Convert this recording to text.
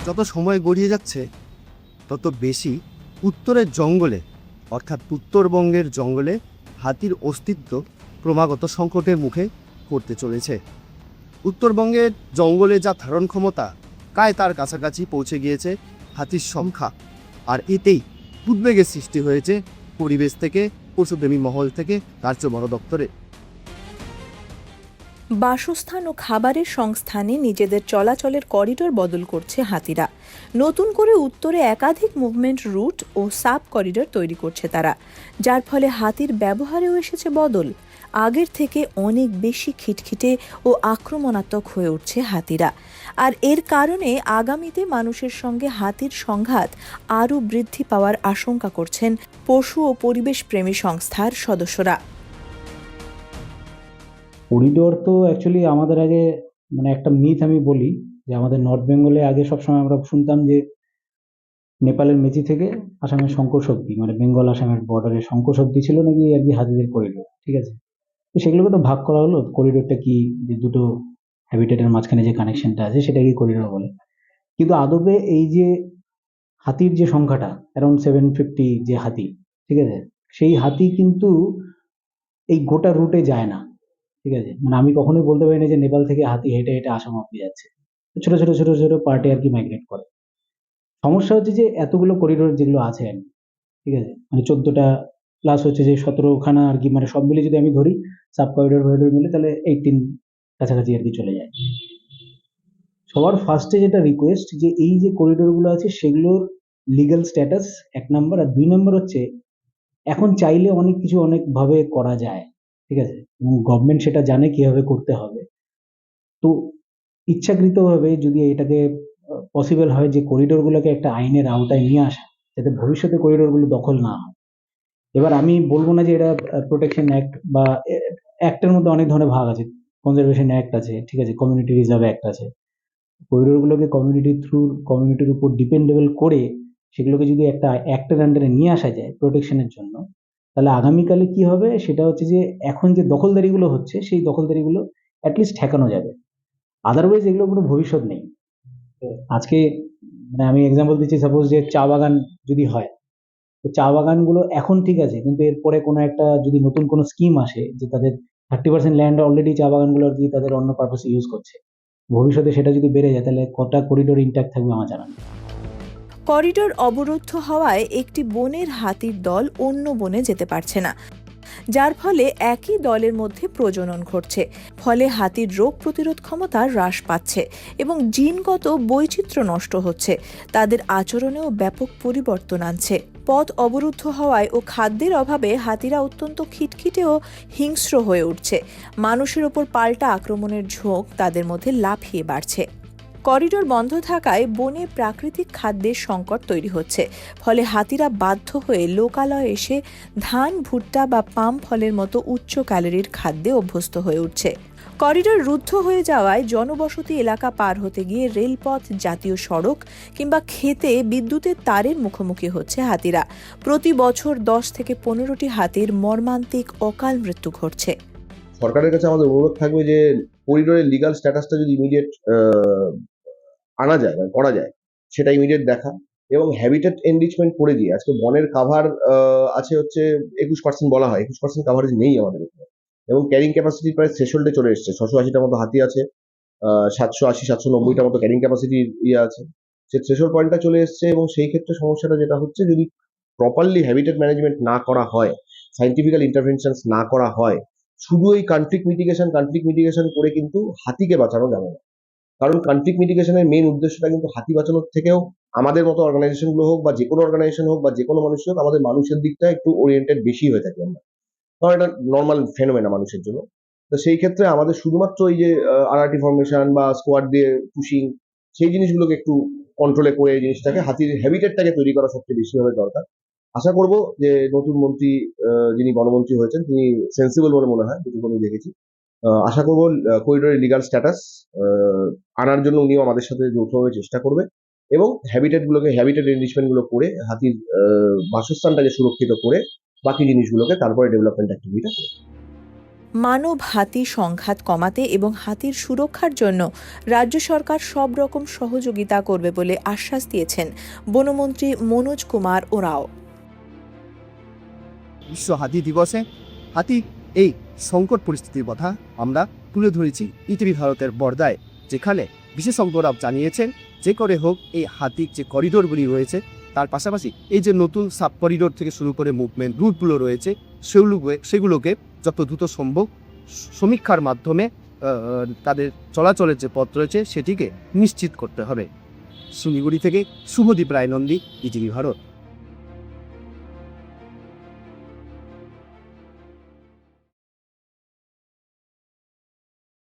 যত সময় গড়িয়ে যাচ্ছে তত বেশি উত্তরের জঙ্গলে অর্থাৎ উত্তরবঙ্গের জঙ্গলে হাতির অস্তিত্ব ক্রমাগত সংকটের মুখে পড়তে চলেছে। উত্তরবঙ্গের জঙ্গলে যা ধারণ ক্ষমতা প্রায় তার কাছাকাছি পৌঁছে গিয়েছে হাতির সংখ্যা, আর এতেই উদ্বেগের সৃষ্টি হয়েছে পরিবেশ থেকে, পশুপ্রেমী মহল থেকে, রাজ্য বন দপ্তরে। বাসস্থান ও খাবারের সংস্থানে নিজেদের চলাচলের করিডোর বদল করছে হাতিরা। নতুন করে উত্তরে একাধিক মুভমেন্ট রুট ও সাব করিডোর তৈরি করছে তারা, যার ফলে হাতির ব্যবহারেও এসেছে বদল। আগের থেকে অনেক বেশি খিটখিটে ও আক্রমণাত্মক হয়ে উঠছে হাতিরা, আর এর কারণে আগামীতে মানুষের সঙ্গে হাতির সংঘাত আরও বৃদ্ধি পাওয়ার আশঙ্কা করছেন পশু ও পরিবেশ প্রেমী সংস্থার সদস্যরা। করিডোর তো অ্যাকচুয়ালি আমাদের আগে একটা মিথ আমি বলি যে আমাদের নর্থ বেঙ্গলে আগে সবসময় আমরা শুনতাম যে নেপালের মেচি থেকে আসামের শঙ্করসব্দি বেঙ্গল আসামের বর্ডারে শঙ্করসব্দি ছিল নাকি আর কি হাতিদের করিডোর, ঠিক আছে। তো সেগুলোকে তো ভাগ করা হলো, করিডোরটা কি, যে দুটো হ্যাবিটেটের মাঝখানে যে কানেকশনটা আছে সেটাকে করিডোর বলে। কিন্তু আদবে এই যে হাতির যে সংখ্যাটা অ্যারাউন্ড 750 যে হাতি, ঠিক আছে, সেই হাতি কিন্তু এই গোটা রুটে যায় না, ঠিক আছে। আমি কখনোই বলতে পারি না যে নেপাল থেকে হাতি হেঁটে হেঁটে আসাম অব্দি যাচ্ছে। ছোট ছোট ছোট ছোট পার্টে আর কি মাইগ্রেট করে। সমস্যা হচ্ছে যে এতগুলো করিডোর যেগুলো আছে আর কি, ঠিক আছে, 14টা প্লাস হচ্ছে যে 17খানা আর কি, সব মিলে যদি আমি ধরি সাব করিডোর করিডোর মিলে তাহলে 18 কাছাকাছি আর কি চলে যায়। সবার ফার্স্টে যেটা রিকোয়েস্ট যে এই যে করিডোর গুলো আছে সেগুলোর লিগ্যাল স্ট্যাটাস 1 নম্বর, আর 2 নম্বর হচ্ছে এখন চাইলে অনেক কিছু অনেকভাবে করা যায়, ঠিক আছে, এবং গভর্নমেন্ট সেটা জানে কিভাবে করতে হবে। তো ইচ্ছাকৃতভাবে যদি এটাকে পসিবল হয় যে করিডোরগুলোকে একটা আইনের আওতায় নিয়ে আসা, যাতে ভবিষ্যতে করিডোরগুলো দখল না হয়। এবার আমি বলবো না যে এটা প্রোটেকশন অ্যাক্ট বা অ্যাক্টের মধ্যে অনেক ধরনের ভাগ আছে, কনজারভেশন অ্যাক্ট আছে, ঠিক আছে, কমিউনিটি রিজার্ভ অ্যাক্ট আছে। করিডোরগুলোকে কমিউনিটির উপর ডিপেন্ডেবল করে সেগুলোকে যদি একটা অ্যাক্টের আন্ডারে নিয়ে আসা যায় প্রোটেকশনের জন্য, তাহলে আগামীকালে কি হবে সেটা হচ্ছে যে এখন যে দখলদারিগুলো হচ্ছে সেই দখলদারিগুলো অ্যাটলিস্ট ঠেকানো যাবে। আদারওয়াইজ এগুলো কোনো ভবিষ্যৎ নেই। আজকে আমি এক্সাম্পল দিচ্ছি, সাপোজ যে চা বাগান যদি হয়, তো চা বাগানগুলো এখন ঠিক আছে, কিন্তু এরপরে কোনো একটা যদি নতুন কোনো স্কিম আসে যে তাদের 30% ল্যান্ড অলরেডি চা বাগানগুলো আর কি তাদের অন্য পারপাসে ইউজ করছে, ভবিষ্যতে সেটা যদি বেড়ে যায় তাহলে কটা করিডোর ইন্ট্যাক্ট থাকবে আমার জানা নেই। করিডোর অবরুদ্ধ হওয়ায় একটি বনের হাতির দল অন্য বনে যেতে পারছে না, যার ফলে একই দলের মধ্যে প্রজনন ঘটছে। ফলে হাতির রোগ প্রতিরোধ ক্ষমতা হ্রাস পাচ্ছে এবং জিনগত বৈচিত্র্য নষ্ট হচ্ছে। তাদের আচরণেও ব্যাপক পরিবর্তন আনছে। পথ অবরুদ্ধ হওয়ায় ও খাদ্যের অভাবে হাতিরা অত্যন্ত খিটখিটে ও হিংস্র হয়ে উঠছে। মানুষের ওপর পাল্টা আক্রমণের ঝোঁক তাদের মধ্যে লাফিয়ে বাড়ছে। করিডোর বন্ধ থাকায় বনে প্রাকৃতিক খাদ্যের সংকট তৈরি হচ্ছে। ফলে হাতিরা বাধ্য হয়ে লোকালয়ে এসে ধান, ভুট্টা বা পাম ফলের মতো উচ্চ ক্যালোরির খাদ্যে অভ্যস্ত হয়ে উঠছে। করিডোর রুদ্ধ হয়ে যাওয়ায় জনবসতি এলাকা পার হতে গিয়ে রেলপথ, জাতীয় সড়ক কিংবা ক্ষেতে বিদ্যুতের তারের মুখোমুখি হচ্ছে হাতিরা। প্রতি বছর 10 থেকে 15টি হাতির মর্মান্তিক অকাল মৃত্যু ঘটছে। সরকারের কাছে আমাদের অনুরোধ থাকবে যে করিডোরের লিগাল স্ট্যাটাসটা যদি ইমিডিয়েট আনা যায় বা করা যায়, সেটা ইমিডিয়েট দেখা, এবং হ্যাবিটেট এনরিচমেন্ট করে দিয়ে আজকে বনের কাভার আছে হচ্ছে 21% বলা হয়, 21% কাভারেজ নেই আমাদের এখানে, এবং ক্যারিং ক্যাপাসিটি প্রায় থ্রেশহোল্ডে চলে এসছে। 680টার মতো হাতি আছে, 780-790টার মতো ক্যারিং ক্যাপাসিটির ইয়ে আছে, সে থ্রেশহোল্ড পয়েন্টটা চলে এসছে। এবং সেই ক্ষেত্রে সমস্যাটা যেটা হচ্ছে, যদি প্রপারলি হ্যাবিটেট ম্যানেজমেন্ট না করা হয়, সাইন্টিফিক্যাল ইন্টারভেনশনস না করা হয়, শুধু এই কনফ্লিক্ট মিটিগেশন করে কিন্তু হাতিকে বাঁচানো যাবে না। কারণ কনফ্লিক্ট মিটিগেশনের মেইন উদ্দেশ্যটা কিন্তু হাতি বাঁচানোর থেকেও আমাদের মতো অর্গানাইজেশনগুলো হোক বা যে কোনো অর্গানাইজেশন হোক বা যে কোনো মানুষ হোক, আমাদের মানুষের দিকটা একটু ওরিয়েন্টেড বেশি হয়ে থাকি আমরা, কারণ এটা নর্মাল ফেনোমেনা মানুষের জন্য। তো সেই ক্ষেত্রে আমাদের শুধুমাত্র এই যে আরআরটি ফর্মেশন বা স্কোয়াড দিয়ে পুশিং, সেই জিনিসগুলোকে একটু কন্ট্রোলে করে এই জিনিসটাকে, হাতির হ্যাবিটেটটাকে তৈরি করা সবচেয়ে বেশিভাবে দরকার। আশা করব যে নতুন মন্ত্রী যিনি বনমন্ত্রী হয়েছেন তিনি সেন্সিবল বলে মনে হয়, যেটুকু আমি দেখেছি। আশা করব করিডোরের লিগাল স্ট্যাটাস আনার জন্য উনিও আমাদের সাথে যৌথভাবে চেষ্টা করবে, এবং হ্যাবিটেট এনরিচমেন্ট গুলো করে হাতির বাসস্থানটাকে সুরক্ষিত করে বাকি জিনিসগুলোকে তারপরে ডেভেলপমেন্ট অ্যাক্টিভিটিটা করবে। মানব হাতি সংঘাত কমাতে এবং হাতির সুরক্ষার জন্য রাজ্য সরকার সব রকম সহযোগিতা করবে বলে আশ্বাস দিয়েছেন বনমন্ত্রী মনোজ কুমার ওরাও। বিশ্ব হাতি দিবসে হাতি এই সংকট পরিস্থিতির কথা আমরা তুলে ধরেছি ইটিভি ভারতের পর্দায়, যেখানে বিশেষজ্ঞরা জানিয়েছেন যে করে হোক এই হাতির যে করিডোরগুলি রয়েছে, তার পাশাপাশি এই যে নতুন সাব করিডোর থেকে শুরু করে মুভমেন্ট রুটগুলো রয়েছে, সেগুলোকে যত দ্রুত সম্ভব সমীক্ষার মাধ্যমে তাদের চলাচলের যে পথ রয়েছে সেটিকে নিশ্চিত করতে হবে। শিলিগুড়ি থেকে শুভদীপ রায় নন্দী, ইটিভি ভারত।